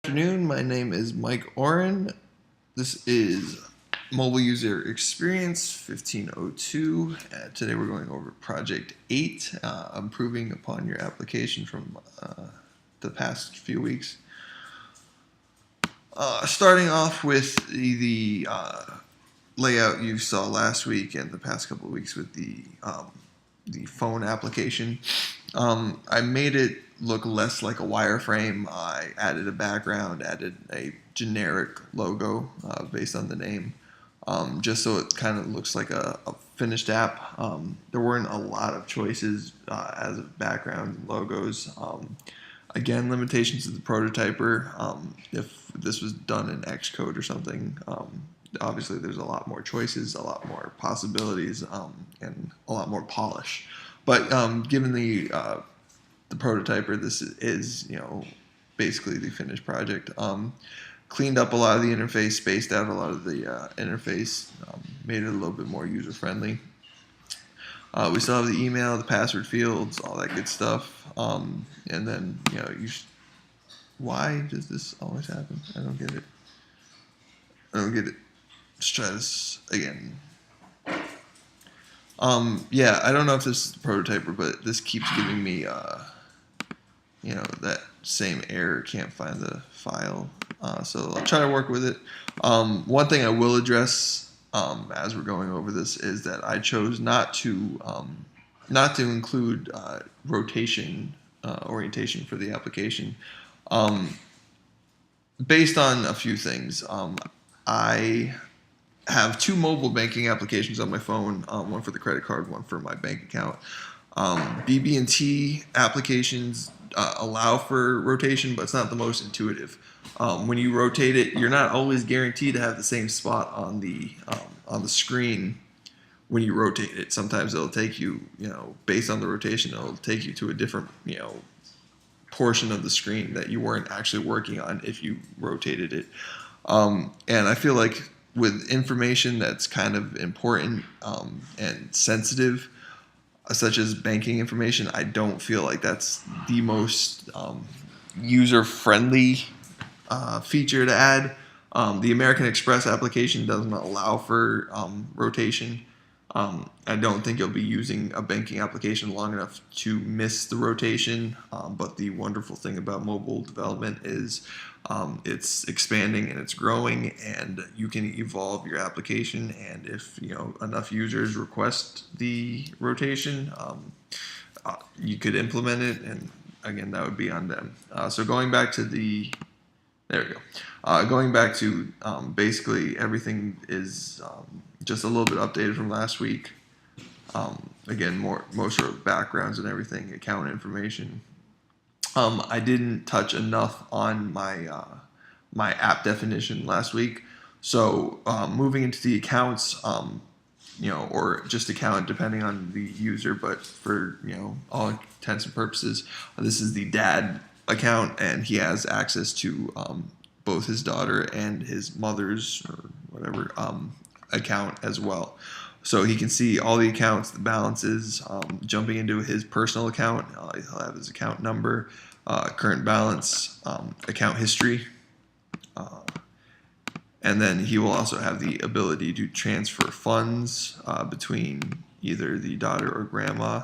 Afternoon, my name is Mike Oren. This is Mobile User Experience 1502. Today we're going over Project 8, improving upon your application from the past few weeks. Starting off with the layout you saw last week and the past couple of weeks with the phone application. I made it look less like a wireframe. I added a background, added a generic logo based on the name, just so it kind of looks like a finished app. There weren't a lot of choices as of background and logos. Again, limitations of the prototyper. If this was done in Xcode or something, obviously there's a lot more choices, a lot more possibilities, and a lot more polish. But given the prototyper, this is basically the finished project. Cleaned up a lot of the interface, spaced out a lot of the interface, made it a little bit more user friendly. We still have the email, the password fields, all that good stuff. And then why does this always happen? I don't get it. Let's try this again. Yeah, I don't know if this is the prototyper, but this keeps giving me that same error, can't find the file. So I'll try to work with it. One thing I will address as we're going over this is that I chose not to include rotation orientation for the application, based on a few things. I have two mobile banking applications on my phone, one for the credit card, one for my bank account. BB&T applications allow for rotation, but it's not the most intuitive. When you rotate it, you're not always guaranteed to have the same spot on the screen when you rotate it. Sometimes it'll take you, based on the rotation, it'll take you to a different, portion of the screen that you weren't actually working on if you rotated it. And I feel like with information that's kind of important and sensitive, such as banking information, I don't feel like that's the most user-friendly feature to add. The American Express application doesn't allow for rotation. I don't think you'll be using a banking application long enough to miss the rotation, but the wonderful thing about mobile development is it's expanding and it's growing, and you can evolve your application, and if enough users request the rotation, you could implement it, and again, that would be on them. So going back to there we go. Going back to basically everything is just a little bit updated from last week. Again, most of the backgrounds and everything, account information. I didn't touch enough on my app definition last week. So moving into the accounts, or just account depending on the user, but for all intents and purposes, this is the dad account, and he has access to both his daughter and his mother's or whatever account as well. So he can see all the accounts, the balances. Jumping into his personal account, he'll have his account number, current balance, account history, and then he will also have the ability to transfer funds between either the daughter or grandma.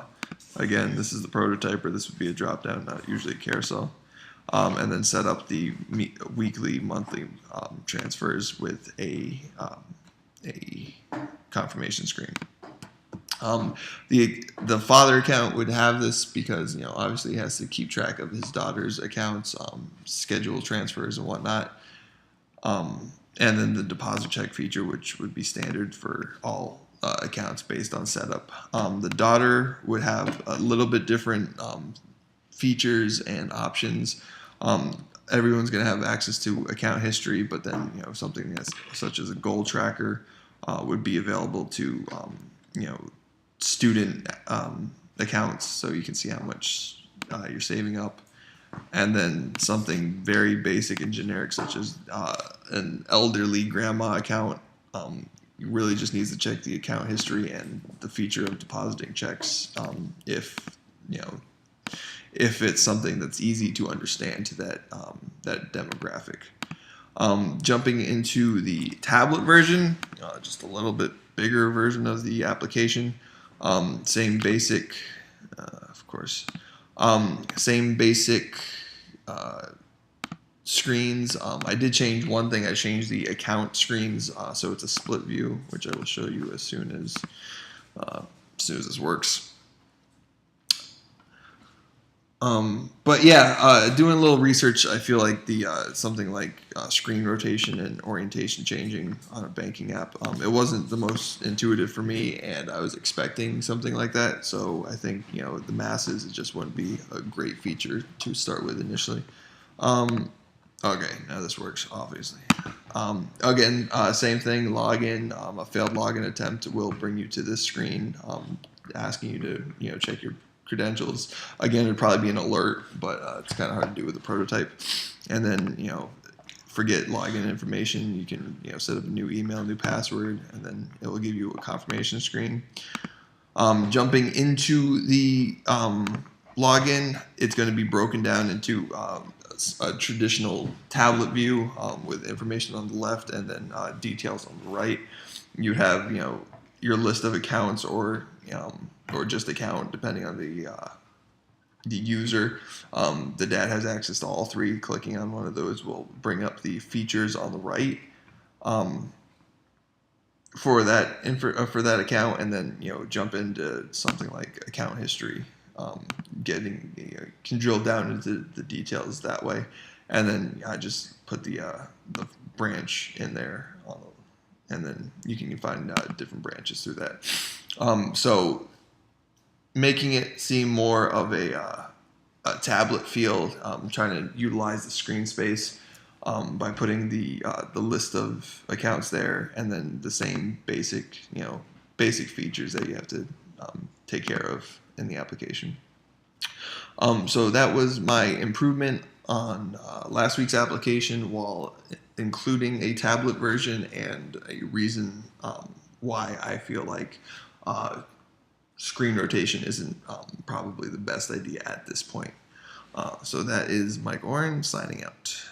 Again, this is the prototyper. This would be a drop-down, not usually a carousel. And then set up the weekly, monthly transfers with a confirmation screen. The father account would have this because obviously he has to keep track of his daughter's accounts, schedule transfers and whatnot. And then the deposit check feature, which would be standard for all accounts based on setup. The daughter would have a little bit different features and options. Everyone's going to have access to account history, but then something such as a goal tracker would be available to student accounts, so you can see how much you're saving up. And then something very basic and generic, such as an elderly grandma account, really just needs to check the account history and the feature of depositing checks if if it's something that's easy to understand to that demographic. Jumping into the tablet version, just a little bit bigger version of the application. Same basic, of course. Same basic screens. I did change one thing. I changed the account screens, so it's a split view, which I will show you as soon as this works. But yeah, doing a little research, I feel like the something like screen rotation and orientation changing on a banking app, it wasn't the most intuitive for me, and I was expecting something like that. So I think, you know, the masses, it just wouldn't be a great feature to start with initially. Okay, now this works, obviously. Again, same thing, login. A failed login attempt will bring you to this screen, asking you to, you know, check your credentials. Again, it'd probably be an alert, but it's kind of hard to do with a prototype. And then, you know, forget login information. You can, you know, set up a new email, new password, and then it will give you a confirmation screen. Jumping into the login, it's going to be broken down into a traditional tablet view with information on the left and then details on the right. You have, you know, your list of accounts or just account, depending on the user. The dad has access to all three. Clicking on one of those will bring up the features on the right for that account, and then, you know, jump into something like account history. Can drill down into the details that way, and then I just put the branch in there, and then you can find different branches through that. So making it seem more of a tablet feel, trying to utilize the screen space by putting the list of accounts there, and then the same basic features that you have to take care of in the application. So that was my improvement on last week's application, while including a tablet version and a reason why I feel like screen rotation isn't probably the best idea at this point. So that is Mike Oren signing out.